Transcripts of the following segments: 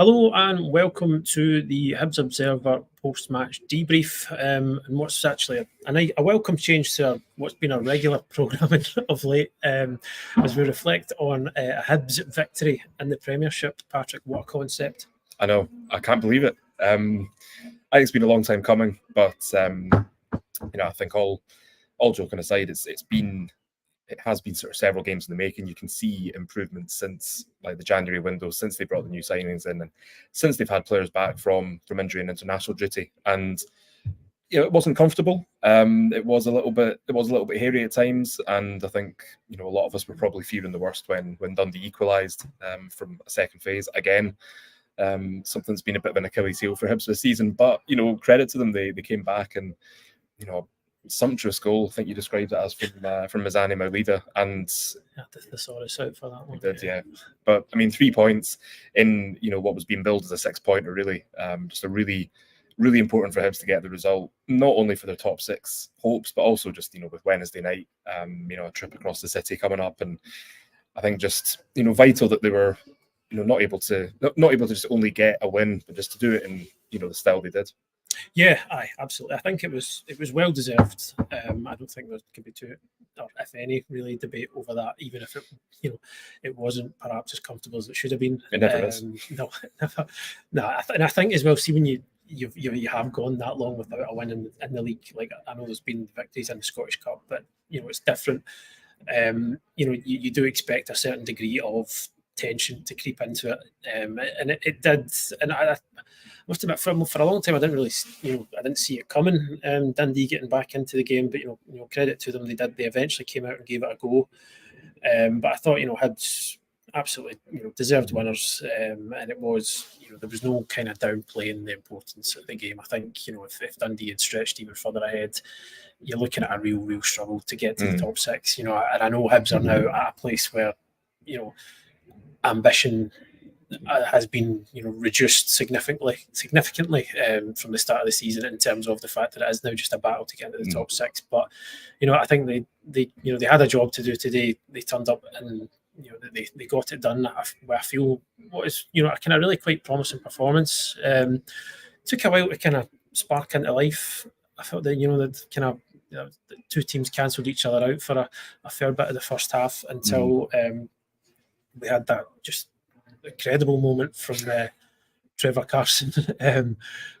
Hello and welcome to the Hibs Observer post-match debrief, and what's actually a welcome change to what's been a regular programming of late, as we reflect on a Hibs victory in the Premiership. Patrick, what a concept! I know, I can't believe it. I think it's been a long time coming, but I think all joking aside, it has been sort of several games in the making. You can see improvements since like the January window, since they brought the new signings in, and since they've had players back from injury and international duty. And it wasn't comfortable. It was a little bit hairy at times, and I think a lot of us were probably fearing the worst when Dundee equalised from a second phase again. Something's been a bit of an Achilles heel for Hibs this season, but credit to them, they came back and sumptuous goal. I think you described it as from Mizani Maulida, and the solace out for that one. Did, yeah. But I mean, 3 points in what was being billed as a 6-pointer, really, just a really important for Hibs to get the result, not only for their top 6 hopes, but also just with Wednesday night, a trip across the city coming up, and I think just vital that they were not able to just only get a win, but just to do it in the style they did. Yeah, absolutely. I think it was well deserved. I don't think there could be too, or if any, really debate over that. Even if it wasn't perhaps as comfortable as it should have been. It never is. No, never. No, and I think as well. See, when you have gone that long without a win in the league, like I know there's been victories in the Scottish Cup, but it's different. You do expect a certain degree of tension to creep into it, and it did. And I must admit, for a long time, I didn't really, I didn't see it coming. Dundee getting back into the game, but credit to them, they did. They eventually came out and gave it a go. But I thought, Hibs absolutely, deserved winners, and it was, there was no kind of downplaying the importance of the game. I think, if Dundee had stretched even further ahead, you're looking at a real struggle to get to the top 6. And I know Hibs are now at a place where, ambition has been reduced significantly from the start of the season, in terms of the fact that it is now just a battle to get into the top 6. But I think they had a job to do today. They turned up and they got it done. I feel what is a kind of really quite promising performance. Took a while to kind of spark into life. I felt that the kind of the two teams cancelled each other out for a fair bit of the first half until we had that just incredible moment from Trevor Carson. I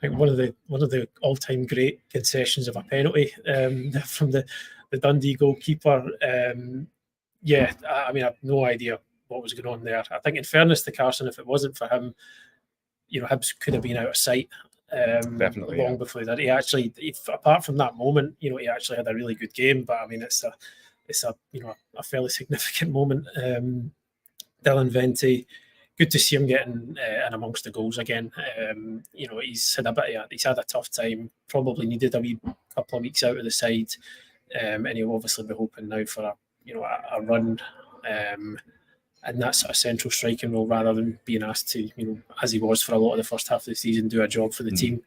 think one of the all-time great concessions of a penalty from the Dundee goalkeeper. I mean, I have no idea what was going on there. I think, in fairness to Carson, if it wasn't for him, Hibs could have been out of sight definitely long before that. He actually, apart from that moment, he actually had a really good game. But I mean, it's a fairly significant moment. Dylan Vente, good to see him getting in amongst the goals again. He's had a tough time. Probably needed a wee couple of weeks out of the side, and he'll obviously be hoping now for a run, and that's a central striking role, rather than being asked to, as he was for a lot of the first half of the season, do a job for the team.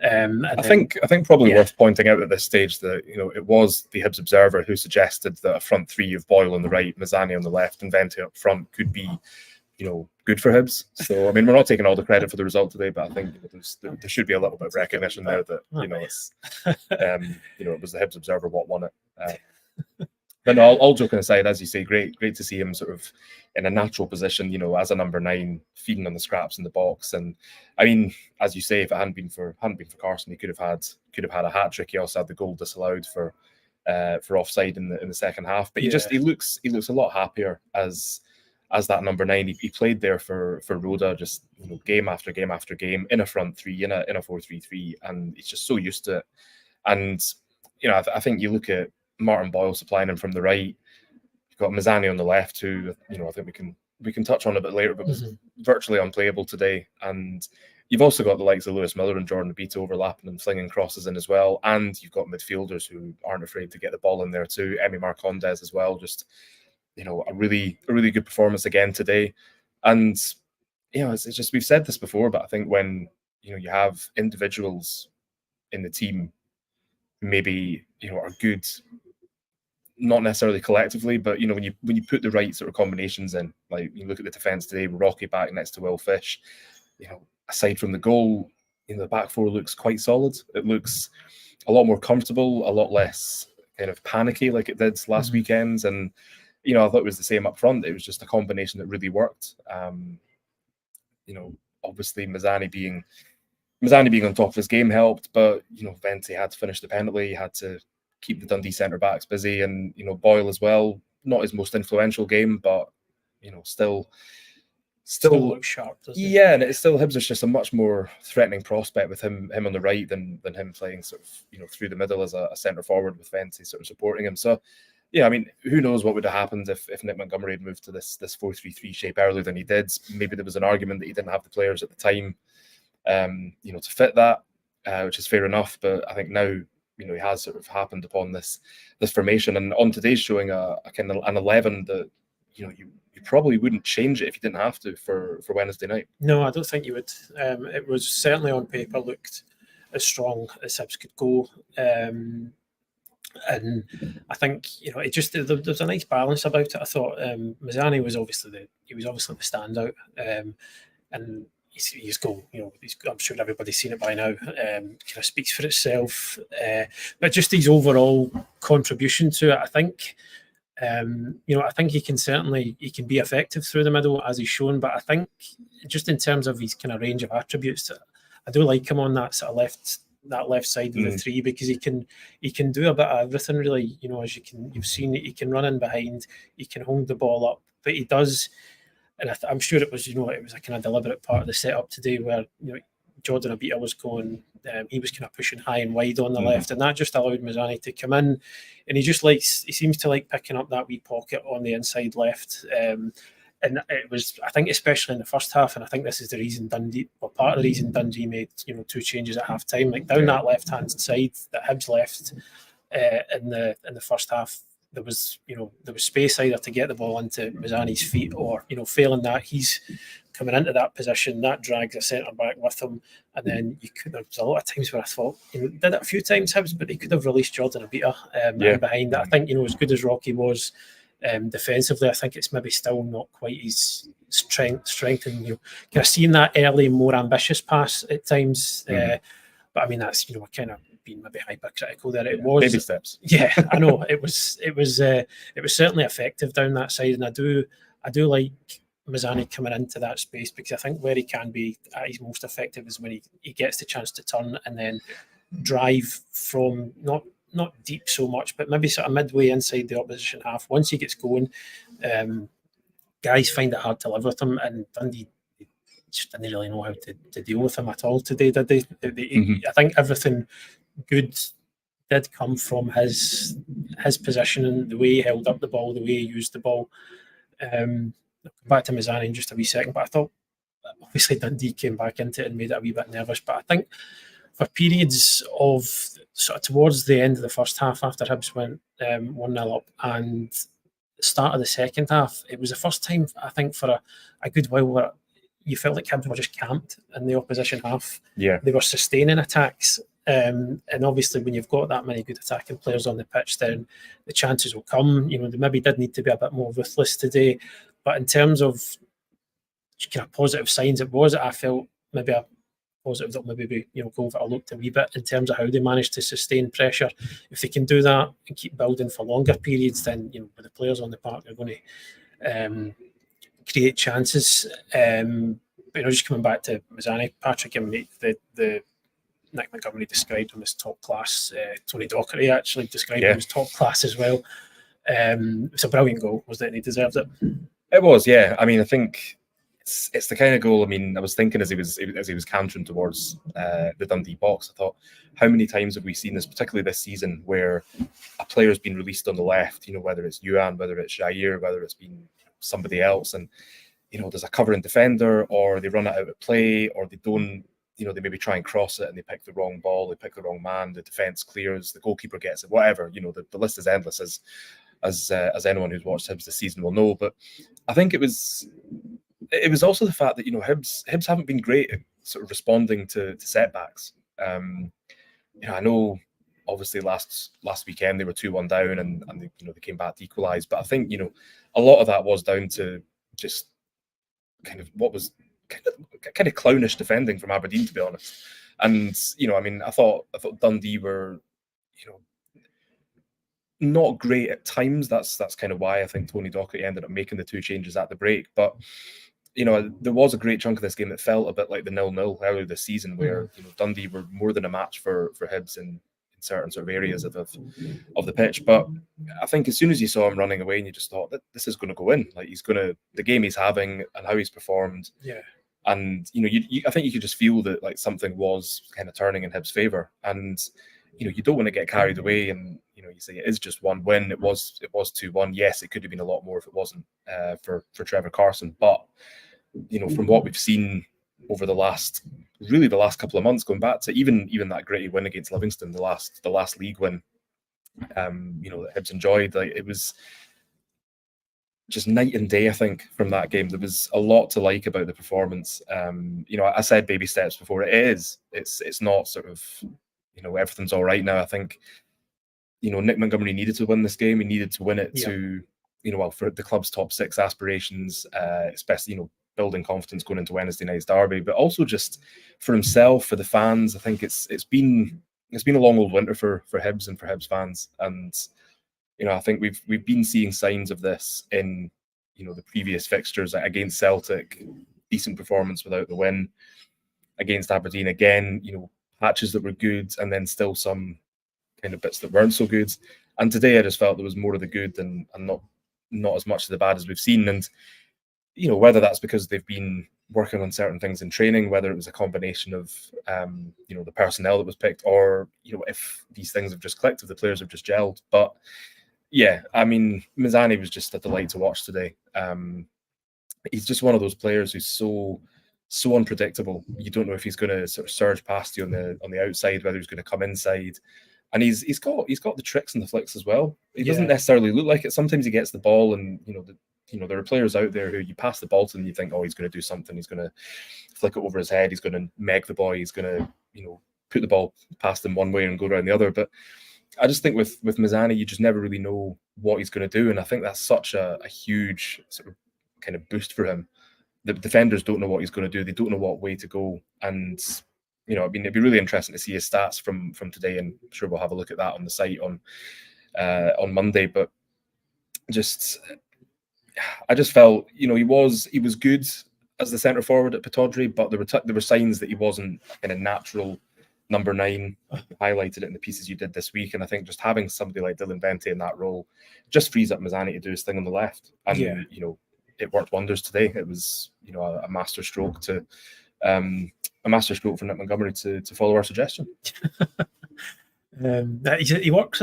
I think probably worth pointing out at this stage that it was the Hibs Observer who suggested that a front three of Boyle on the right, Mizani on the left, and Vente up front could be good for Hibs. So I mean, we're not taking all the credit for the result today, but I think there should be a little bit of recognition there that it's it was the Hibs Observer what won it. But no, all joking aside, as you say, great to see him sort of in a natural position, as a number 9, feeding on the scraps in the box. And I mean, as you say, if it hadn't been for Carson, he could have had a hat trick. He also had the goal disallowed for offside in the second half. But he looks a lot happier as that number 9. He played there for Roda, just game after game after game, in a front three, in a 4-3-3, and he's just so used to it. And I think you look at Martin Boyle supplying him from the right. You've got Mizani on the left, who I think we can touch on a bit later, but was virtually unplayable today. And you've also got the likes of Lewis Miller and Jordan Abita overlapping and flinging crosses in as well. And you've got midfielders who aren't afraid to get the ball in there too. Emi Marcondes as well. Just a really good performance again today. And it's just, we've said this before, but I think when you have individuals in the team who maybe are good, not necessarily collectively, but when you put the right sort of combinations in, like you look at the defence today with Rocky back next to Will Fish, aside from the goal, the back four looks quite solid. It looks a lot more comfortable, a lot less kind of panicky like it did last weekend. And I thought it was the same up front. It was just a combination that really worked. Obviously Mazzani being on top of his game helped, but Vente had to finish the penalty. He had to keep the Dundee centre backs busy, and Boyle as well. Not his most influential game, but still looks sharp, doesn't he? Yeah, and it's still Hibs is just a much more threatening prospect with him on the right than him playing sort of through the middle as a centre forward with Vente sort of supporting him. So yeah, I mean, who knows what would have happened if Nick Montgomery had moved to this 4-3-3 shape earlier than he did. Maybe there was an argument that he didn't have the players at the time to fit that, which is fair enough. But I think now he has sort of happened upon this formation, and on today's showing a kind of an 11 that you probably wouldn't change it if you didn't have to for Wednesday night. No, I don't think you would. It was certainly on paper looked as strong as Hibs could go, and I think it just there's a nice balance about it. I thought Mazzani was obviously the standout, and his goal, I'm sure everybody's seen it by now, kind of speaks for itself. But just his overall contribution to it, I think. I think he can be effective through the middle as he's shown, but I think just in terms of his kind of range of attributes, I do like him on that sort of left side of the three, because he can do a bit of everything really. As you've seen, he can run in behind, he can hold the ball up, but he does. And I'm sure it was, it was a kind of deliberate part of the setup today where, Jordan Abita was going, he was kind of pushing high and wide on the left, and that just allowed Mazzani to come in, and he seems to like picking up that wee pocket on the inside left. And it was, I think, especially in the first half, and I think this is the reason part of the reason Dundee made, 2 changes at half time, like down that left hand side that Hibs left in the first half. There was space either to get the ball into Mazzani's feet, or failing that, he's coming into that position that drags a centre back with him, and then there was a lot of times where I thought did it a few times Hibs, but they could have released Jordan Abita behind that. I think as good as Rocky was defensively, I think it's maybe still not quite his strength and kind of seeing that early, more ambitious pass at times. But I mean, that's kind of being maybe hypercritical there. It was baby steps. Yeah, I know it was certainly effective down that side, and I do like Mazzani coming into that space, because I think where he can be at his most effective is when he gets the chance to turn and then drive from not deep so much, but maybe sort of midway inside the opposition half. Once he gets going, guys find it hard to live with him, and Dundee just didn't really know how to deal with him at all today, did they? I think everything good did come from his positioning, the way he held up the ball, the way he used the ball. I'll come back to Mazzani in just a wee second, but I thought obviously Dundee came back into it and made it a wee bit nervous. But I think for periods of sort of towards the end of the first half, after Hibs went 1-0 up, and the start of the second half, it was the first time I think for a good while where you felt like Hibs were just camped in the opposition half. Yeah, they were sustaining attacks. And obviously, when you've got that many good attacking players on the pitch, then the chances will come. They maybe did need to be a bit more ruthless today. But in terms of kind of positive signs, I felt maybe a positive that maybe Go overlooked a wee bit in terms of how they managed to sustain pressure. If they can do that and keep building for longer periods, then with the players on the park are going to create chances. But just coming back to Mazzani, Patrick, the Nick Montgomery described him as top class. Tony Docherty actually described him as top class as well. It's a brilliant goal, wasn't it? And he deserved it. It was, yeah. I mean, I think it's the kind of goal. I mean, I was thinking as he was cantering towards the Dundee box, I thought, how many times have we seen this, particularly this season, where a player's been released on the left? Whether it's Yuan, whether it's Jair, whether it's been somebody else, and there's a covering defender, or they run it out of play, or they don't. They maybe try and cross it and they pick the wrong ball, they pick the wrong man, the defence clears, the goalkeeper gets it, whatever. The list is endless, as anyone who's watched Hibs this season will know. But I think it was also the fact that Hibs haven't been great at sort of responding to setbacks. I know obviously last weekend they were 2-1 down and they came back to equalise, but I think a lot of that was down to just kind of what was kind of clownish defending from Aberdeen, to be honest. And I thought Dundee were, not great at times. That's kind of why I think Tony Docherty ended up making the 2 changes at the break. But there was a great chunk of this game that felt a bit like the 0-0 earlier this season, where Dundee were more than a match for Hibs in certain sort of areas of the pitch. But I think as soon as you saw him running away, and you just thought that this is going to go in, like the game he's having and how he's performed. Yeah. And I think you could just feel that like something was kind of turning in Hibs' favour. And you don't want to get carried away, and you say it is just one win. It was 2-1. Yes, it could have been a lot more if it wasn't for Trevor Carson. But from what we've seen over the last couple of months, going back to even that gritty win against Livingston, the last league win, that Hibs enjoyed, like it was just night and day. I think from that game there was a lot to like about the performance. I said baby steps before. It's not sort of everything's all right now. I think Nick Montgomery needed to win this game. He needed to win it to for the club's top 6 aspirations, especially building confidence going into Wednesday night's derby, but also just for himself, for the fans. I think it's been a long old winter for Hibs and for Hibs fans, and I think we've been seeing signs of this in the previous fixtures. Like against Celtic, decent performance without the win. Against Aberdeen, again, patches that were good, and then still some kind of bits that weren't so good. And today I just felt there was more of the good and not as much of the bad as we've seen. And whether that's because they've been working on certain things in training, whether it was a combination of the personnel that was picked, or if these things have just clicked, if the players have just gelled. But yeah, I mean, Mazzani was just a delight to watch today. He's just one of those players who's so unpredictable. You don't know if he's going to sort of surge past you on the outside, whether he's going to come inside. And he's got the tricks and the flicks as well. He doesn't necessarily look like it. Sometimes he gets the ball, and there are players out there who you pass the ball to and you think, oh, he's going to do something. He's going to flick it over his head. He's going to meg the boy. He's going to put the ball past him one way and go around the other. But I just think with Mazzani, you just never really know what he's going to do, and I think that's such a huge sort of kind of boost for him. The defenders don't know what he's going to do. They don't know what way to go, and it'd be really interesting to see his stats from today, and I'm sure we'll have a look at that on the site on Monday. But I just felt he was good as the centre forward at Pittodrie, but there were signs that he wasn't kind of natural number 9. Highlighted it in the pieces you did this week, and I think just having somebody like Dylan Vente in that role just frees up Mazzani to do his thing on the left, and it worked wonders today. It was a master stroke for Nick Montgomery to follow our suggestion. He works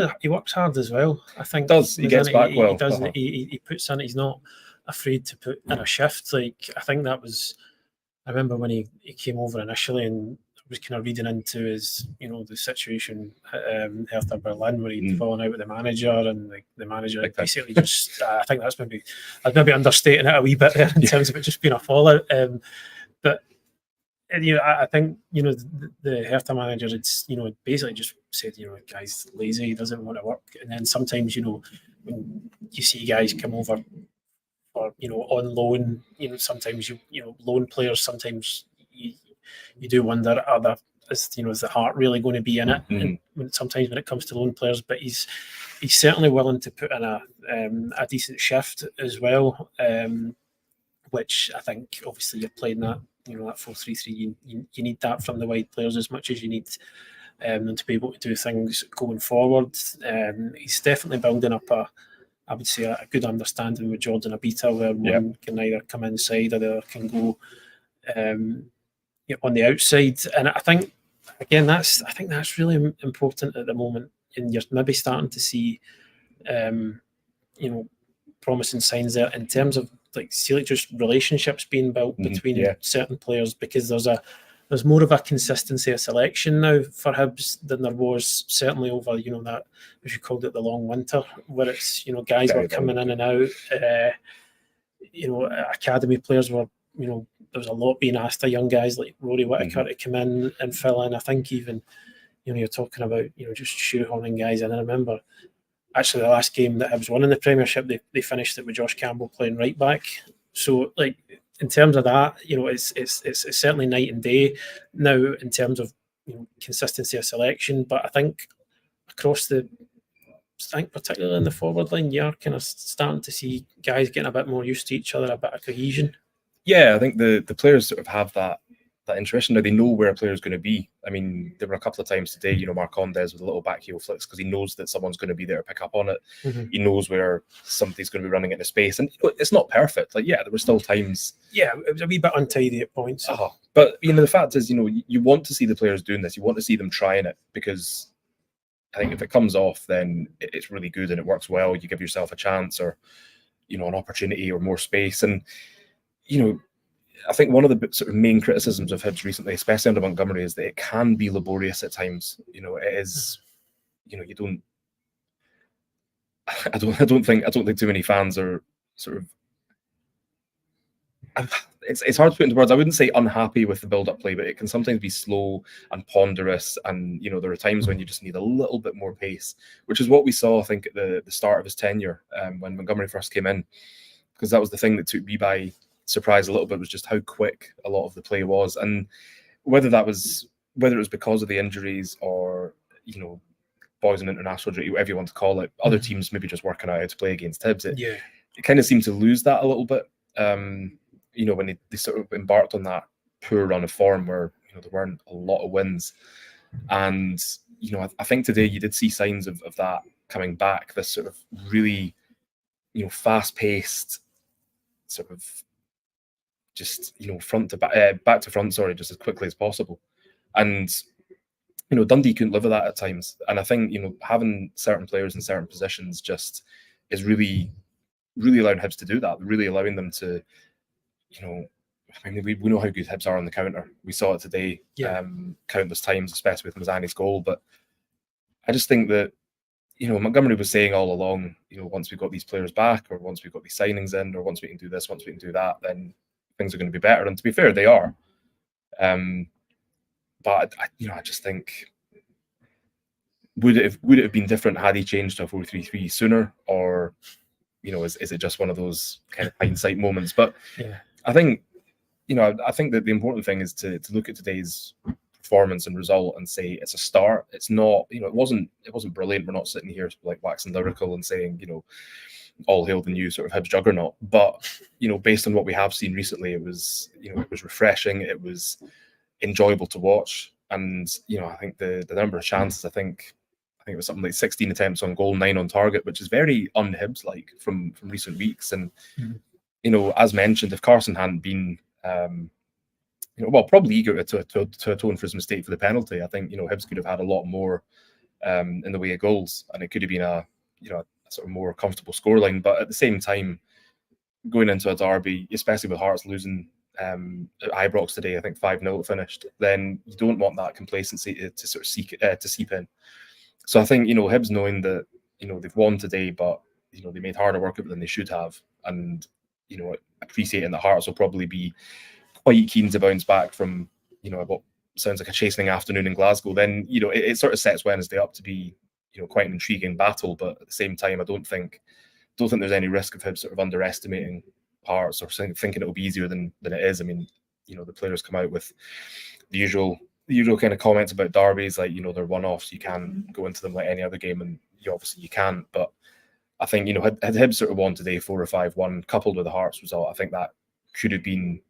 hard as well. I think he gets back well. He does. He puts in. He's not afraid to put in a shift. Like I think that was. I remember when he came over initially and was kind of reading into his, the situation at Hertha Berlin where he'd fallen out with the manager, and the manager basically just. I think that's maybe understating it a wee bit there in terms of it just being a fallout. But I think the Hertha manager had basically just said guy's lazy, he doesn't want to work, and then sometimes when you see guys come over or on loan, sometimes loan players, sometimes you do wonder is the heart really going to be in it? And sometimes when it comes to loan players, but he's certainly willing to put in a decent shift as well, which I think obviously you're playing that. That 4-3-3, you need that from the wide players as much as you need them to be able to do things going forward. He's definitely building up I would say a good understanding with Jordan Abita, where one can either come inside or the other can go on the outside. And I think again that's really important at the moment, and you're maybe starting to see promising signs there in terms of just relationships being built between certain players, because there's more of a consistency of selection now for Hibs than there was certainly over that, as you called it, the long winter, where it's guys were coming in and out, academy players were there was a lot being asked of young guys like Rory Whittaker to come in and fill in. I think even you're talking about just shoehorning guys in. I remember actually the last game that Hibs won in the Premiership, they finished it with Josh Campbell playing right back. So in terms of that, it's certainly night and day now in terms of consistency of selection. But I think across particularly in the forward line, you're kind of starting to see guys getting a bit more used to each other, a bit of cohesion. Yeah, I think the players sort of have that intuition now. They know where a player is going to be. I mean, there were a couple of times today, Marcondes with a little back heel flicks because he knows that someone's going to be there to pick up on it. Mm-hmm. He knows where somebody's going to be running into space, and it's not perfect. Like, yeah, there were still times. Yeah, it was a wee bit untidy at points. But the fact is, you want to see the players doing this. You want to see them trying it, because I think if it comes off, then it's really good and it works well. You give yourself a chance, or an opportunity, or more space. And I think one of the sort of main criticisms of Hibs recently, especially under Montgomery, is that it can be laborious at times. It is, you don't. I don't think too many fans are sort of. It's hard to put into words. I wouldn't say unhappy with the build-up play, but it can sometimes be slow and ponderous. And there are times when you just need a little bit more pace, which is what we saw, I think, at the start of his tenure when Montgomery first came in, because that was the thing that took me by surprise a little bit, was just how quick a lot of the play was. And whether it was because of the injuries, or boys in international duty, whatever you want to call it, other teams maybe just working out how to play against Hibs, it kind of seemed to lose that a little bit. When they sort of embarked on that poor run of form where there weren't a lot of wins. And I think today you did see signs of that coming back, this sort of really fast-paced sort of just front to back to front, just as quickly as possible. And Dundee couldn't live with that at times. And I think having certain players in certain positions just is really, really allowing Hibs to do that, really allowing them to we know how good Hibs are on the counter. We saw it today countless times, especially with Mazzani's goal. But I just think that Montgomery was saying all along, once we've got these players back, or once we've got these signings in, or once we can do this, once we can do that, then things are going to be better. And to be fair, they are. But I just think, would it have been different had he changed to a 4-3-3 sooner, or is it just one of those kind of hindsight moments? But I think I think that the important thing is to look at today's performance and result and say it's a start. It's not, it wasn't brilliant. We're not sitting here like waxing lyrical and saying, all hail the new sort of Hibs juggernaut. But based on what we have seen recently, it was it was refreshing. It was enjoyable to watch. And I think the number of chances, I think it was something like 16 attempts on goal, 9 on target, which is very un-Hibs like from recent weeks. And as mentioned, if Carson hadn't been probably eager to atone for his mistake for the penalty, I think Hibs could have had a lot more in the way of goals, and it could have been a sort of more comfortable scoreline. But at the same time, going into a derby, especially with Hearts losing at Ibrox today, I think 5-0 finished, then you don't want that complacency to sort of seep in. So I think Hibs knowing that they've won today, but they made harder work of it than they should have, and appreciating that Hearts will probably be quite keen to bounce back from what sounds like a chastening afternoon in Glasgow, then it sort of sets Wednesday up to be quite an intriguing battle. But at the same time, I don't think there's any risk of Hibs sort of underestimating Hearts or thinking it'll be easier than it is. I mean, the players come out with the usual kind of comments about derbies, like they're one-offs, you can go into them like any other game, and obviously you can't. But I think had Hibs sort of won today 4 or 5-1, coupled with the Hearts result, I think that could have been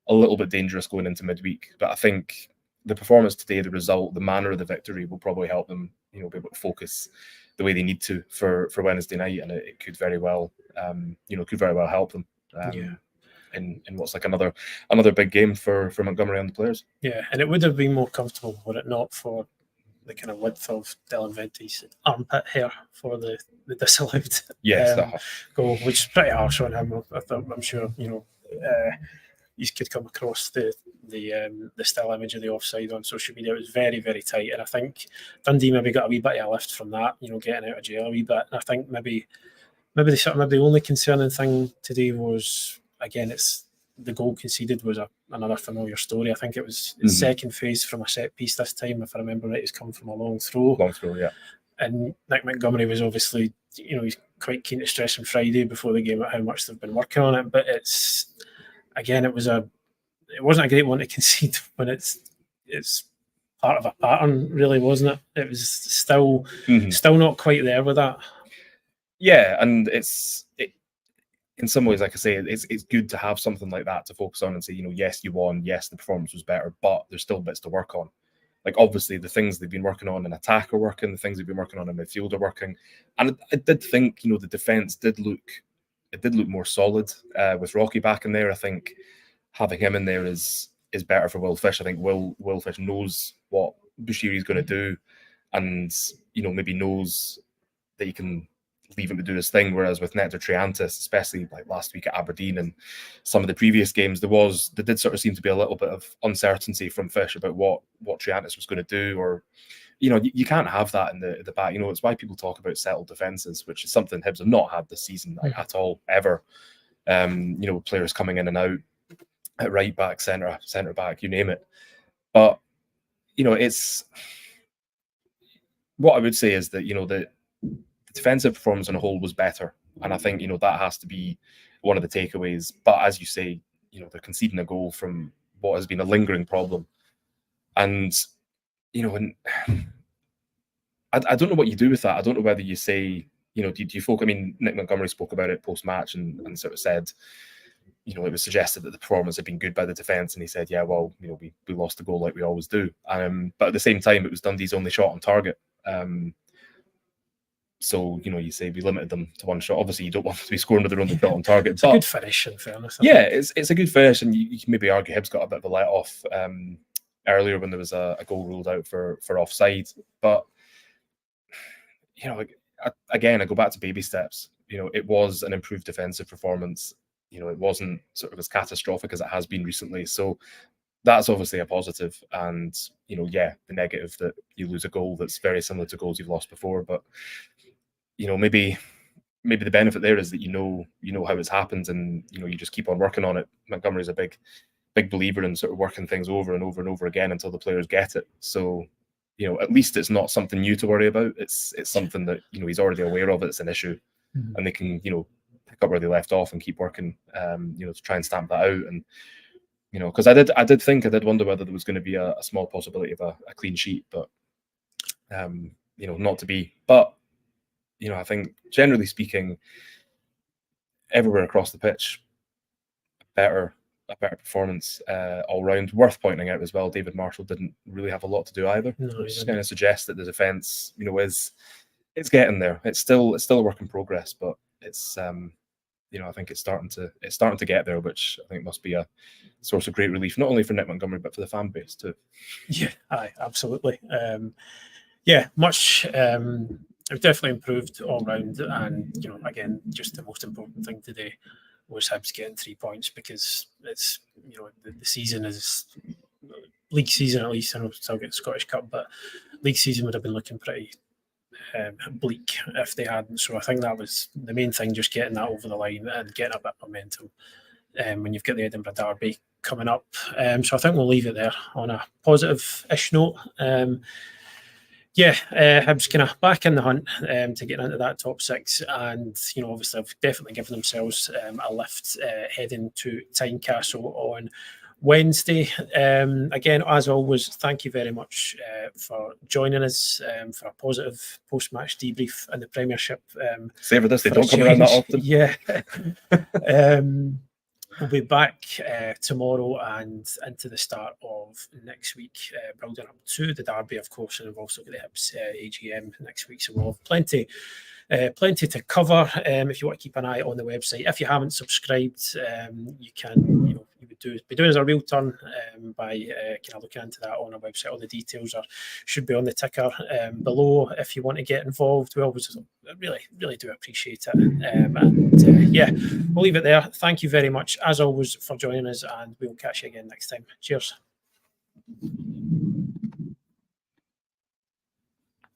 a little bit dangerous going into midweek. But I think the performance today, the result, the manner of the victory will probably help them be able to focus the way they need to for Wednesday night, and it could very well help them in what's like another big game for Montgomery and the players. Yeah, and it would have been more comfortable were it not for the kind of width of Dylan Vente's armpit hair for the disallowed goal, which is pretty harsh on him. I'm sure he could come across the still image of the offside on social media. It was very, very tight, and I think Dundee maybe got a wee bit of a lift from that, getting out of jail a wee bit. And I think maybe the only concerning thing today was, again, it's the goal conceded was another familiar story. I think it was the second phase from a set piece this time, if I remember right. It's come from a long throw. Yeah. And Nick Montgomery was obviously, he's quite keen to stress on Friday before the game about how much they've been working on it. But it's again, it wasn't a great one to concede when it's part of a pattern, really, wasn't it? It was still not quite there with that. Yeah, and in some ways, like I say, it's good to have something like that to focus on and say, yes, you won, yes, the performance was better, but there's still bits to work on. Like, obviously, the things they've been working on in attack are working, the things they've been working on in midfield are working. And I did think, the defence did look more solid with Rocky back in there. I think having him in there is better for Will Fish. I think Will Fish knows what Bushiri's going to do, and maybe knows that he can leave him to do his thing. Whereas with Nectar Triantis, especially like last week at Aberdeen and some of the previous games, there did sort of seem to be a little bit of uncertainty from Fish about what Triantis was going to do, or you can't have that in the back. It's why people talk about settled defences, which is something Hibs have not had this season at all, ever. Players coming in and out at right back, centre back, you name it. But it's what I would say is that the defensive performance on a whole was better, and I think that has to be one of the takeaways. But as you say, they're conceding a goal from what has been a lingering problem, and and I don't know what you do with that. I don't know whether you say, do you folk? I mean, Nick Montgomery spoke about it post match and sort of said, it was suggested that the performance had been good by the defence, and he said, yeah, well, we lost the goal like we always do. But at the same time, it was Dundee's only shot on target. So, you say we limited them to one shot. Obviously, you don't want them to be scoring with their only shot on target. It's a good finish, in fairness. Yeah, it's a good finish, and you can maybe argue Hibs got a bit of a let-off earlier when there was a goal ruled out for offside. But, again, I go back to baby steps. It was an improved defensive performance. It wasn't sort of as catastrophic as it has been recently. So that's obviously a positive. And, the negative that you lose a goal that's very similar to goals you've lost before. But, maybe the benefit there is that you know how it's happened, and you just keep on working on it. Montgomery's a big believer in sort of working things over and over and over again until the players get it. So at least it's not something new to worry about. It's something that he's already aware of. It's an issue, and they can pick up where they left off and keep working to try and stamp that out. And because I did wonder whether there was going to be a small possibility of a clean sheet, but not to be. But I think generally speaking, everywhere across the pitch, a better performance all round. Worth pointing out as well, David Marshall didn't really have a lot to do either, which kind of suggests that the defence, it's getting there. It's still a work in progress, but it's I think it's starting to get there, which I think must be a source of great relief, not only for Nick Montgomery but for the fan base too. Yeah, absolutely. Much. It definitely improved all round, and again, just the most important thing today was Hibs getting 3 points, because it's the season is league season, at least. I know we'll still get Scottish Cup, but league season would have been looking pretty bleak if they hadn't. So I think that was the main thing, just getting that over the line and getting a bit of momentum when you've got the Edinburgh Derby coming up. So I think we'll leave it there on a positive-ish note. Hibs kind of back in the hunt to get into that top six, and obviously have definitely given themselves a lift heading to Tynecastle on Wednesday. Again, as always, thank you very much for joining us for a positive post-match debrief in the Premiership. Savour this, they don't come around that often. Yeah. We'll be back tomorrow and into the start of next week, building up to the Derby, of course, and we've also got the Hibs AGM next week, so we'll have plenty to cover. If you want to keep an eye on the website, if you haven't subscribed, you can, you would be doing us a real turn by kind of looking into that on our website. All the details should be on the ticker below. If you want to get involved, we always really do appreciate it. We'll leave it there. Thank you very much, as always, for joining us, and we'll catch you again next time. Cheers.